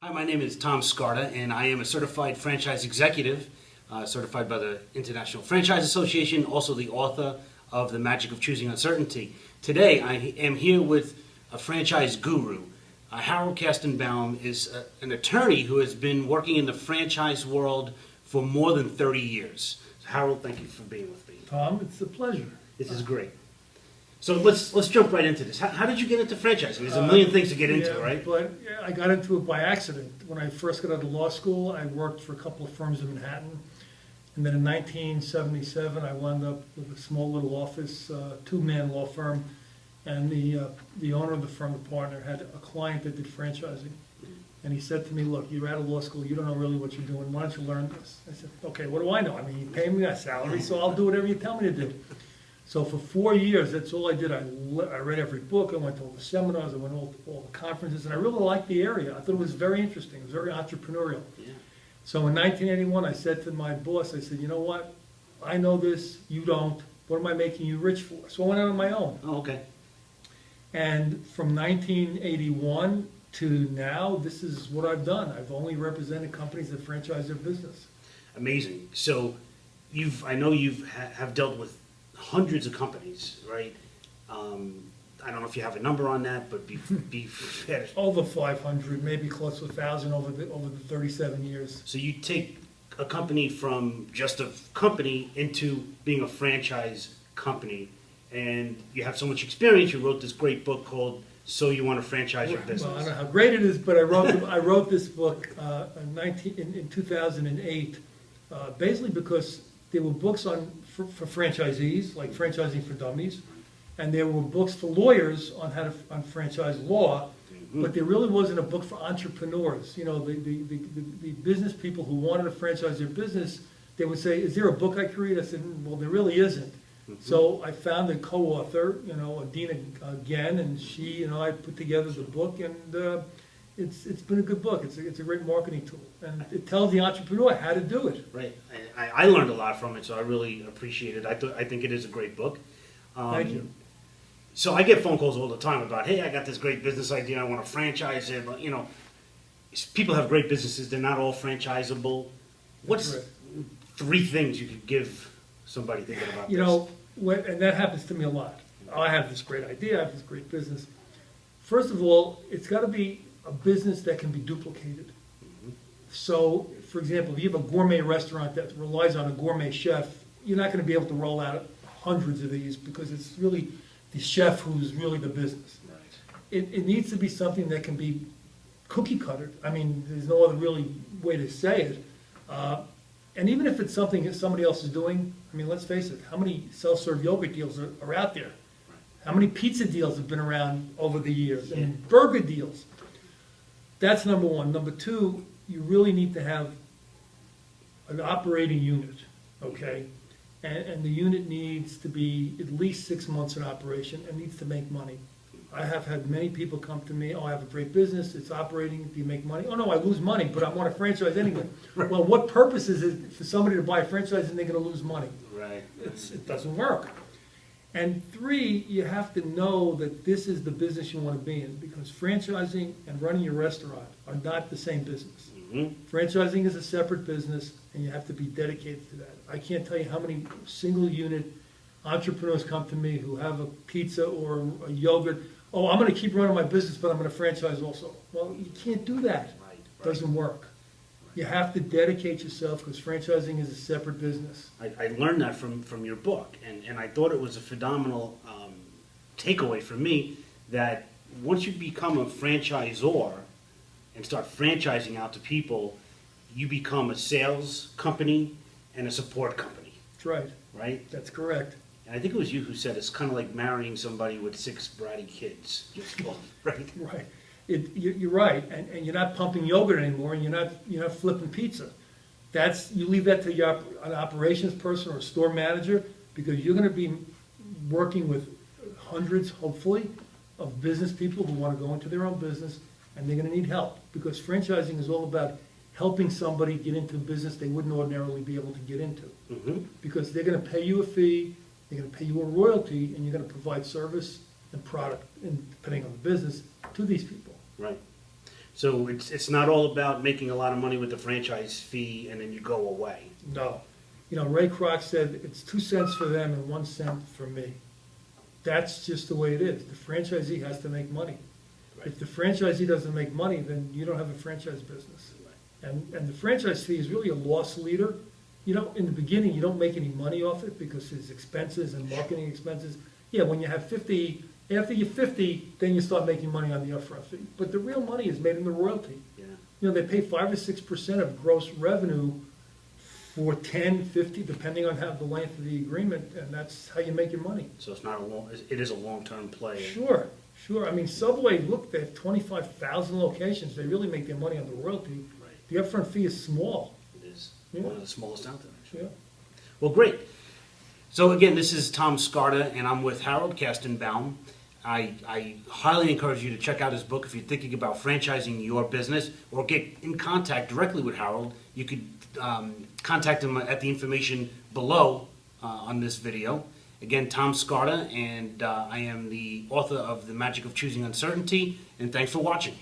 Hi, my name is Tom Scarda, and I am a certified franchise executive, certified by the International Franchise Association, also the author of The Magic of Choosing Uncertainty. Today, I am here with a franchise guru. Harold Kestenbaum is an attorney who has been working in the franchise world for more than 30 years. Harold, thank you for being with me. Tom, it's a pleasure. This is great. So let's jump right into this. How did you get into franchising? There's a million things to get into, right? But I got into it by accident. When I first got out of law school, I worked for a couple of firms in Manhattan. And then in 1977, I wound up with a small little office, two-man law firm. And the owner of the firm, the partner, had a client that did franchising. And he said to me, look, you're out of law school, you don't know really what you're doing, why don't you learn this? I said, okay, what do I know? I mean, you pay me a salary, so I'll do whatever you tell me to do. So for 4 years, that's all I did. I read every book, I went to all the seminars, I went to all the conferences, and I really liked the area. I thought it was very interesting, it was very entrepreneurial. Yeah. So in 1981, I said to my boss, I said, you know what, I know this, you don't, what am I making you rich for? So I went out on my own. Oh, okay. And from 1981 to now, this is what I've done. I've only represented companies that franchise their business. Amazing. So I know you've have dealt with hundreds of companies, right? I don't know if you have a number on that, but be fair. Over 500, maybe close to 1,000 over the 37 years. So you take a company from just a company into being a franchise company, and you have so much experience. You wrote this great book called "So You Want to Franchise Your Business." Well, I don't know how great it is, but I wrote this book in 2008, basically because there were books for franchisees, like Franchising for Dummies, and there were books for lawyers on franchise law, but there really wasn't a book for entrepreneurs. You know, the business people who wanted to franchise their business, they would say, "Is there a book I create?" I said, "Well, there really isn't." So I found a co-author, Adina Gen, and she and I put together the book, and it's been a good book. It's a great marketing tool, and it tells the entrepreneur how to do it. Right. I learned a lot from it, so I really appreciate it. I think it is a great book. Thank you. So I get phone calls all the time about, hey, I got this great business idea, I want to franchise it, but people have great businesses, they're not all franchisable. What's Correct. 3 things you could give somebody thinking about this? And that happens to me a lot. I have this great idea, I have this great business. First of all, it's got to be a business that can be duplicated. So, for example, if you have a gourmet restaurant that relies on a gourmet chef, you're not going to be able to roll out hundreds of these because it's really the chef who's really the business. Right. It needs to be something that can be cookie cuttered. I mean, there's no other really way to say it. And even if it's something that somebody else is doing, I mean, let's face it, how many self-serve yogurt deals are out there? How many pizza deals have been around over the years? And burger deals. That's number one. Number two, you really need to have an operating unit, okay? And the unit needs to be at least 6 months in operation and needs to make money. I have had many people come to me, oh, I have a great business, it's operating, do you make money? Oh, no, I lose money, but I want a franchise anyway. Well, what purpose is it for somebody to buy a franchise and they're going to lose money? Right. It doesn't work. And 3, you have to know that this is the business you want to be in, because franchising and running your restaurant are not the same business. Franchising is a separate business, and you have to be dedicated to that. I can't tell you how many single unit entrepreneurs come to me who have a pizza or a yogurt. Oh, I'm going to keep running my business, but I'm going to franchise also. Well, you can't do that. Right. It doesn't work. You have to dedicate yourself, because franchising is a separate business. I learned that from your book, and I thought it was a phenomenal takeaway for me that once you become a franchisor and start franchising out to people, you become a sales company and a support company. That's right. Right? That's correct. And I think it was you who said it's kind of like marrying somebody with 6 bratty kids. Right? Right. You're right, and you're not pumping yogurt anymore, and you're not flipping pizza. You leave that to an operations person or a store manager, because you're going to be working with hundreds, hopefully, of business people who want to go into their own business, and they're going to need help, because franchising is all about helping somebody get into a business they wouldn't ordinarily be able to get into. Because they're going to pay you a fee, they're going to pay you a royalty, and you're going to provide service and product, and depending on the business, to these people. Right. So it's not all about making a lot of money with the franchise fee and then you go away. No. You know, Ray Kroc said it's 2 cents for them and 1 cent for me. That's just the way it is. The franchisee has to make money. Right. If the franchisee doesn't make money, then you don't have a franchise business. And the franchise fee is really a loss leader. You know, in the beginning, you don't make any money off it because it's expenses and marketing expenses. Yeah, when you have 50, after you're 50, then you start making money on the upfront fee. But the real money is made in the royalty. Yeah. You know, they pay 5 or 6% of gross revenue for 10, 50, depending on how the length of the agreement, and that's how you make your money. So it's not it is a long-term play. Sure, sure. I mean, Subway, look, they have 25,000 locations. They really make their money on the royalty. Right. The upfront fee is small. It is Yeah. one of the smallest out there, actually. Yeah. Well, great. So again, this is Tom Scarda, and I'm with Harold Kestenbaum. I highly encourage you to check out his book if you're thinking about franchising your business, or get in contact directly with Harold. You could contact him at the information below on this video. Again, Tom Scarda, and I am the author of The Magic of Choosing Uncertainty, and thanks for watching.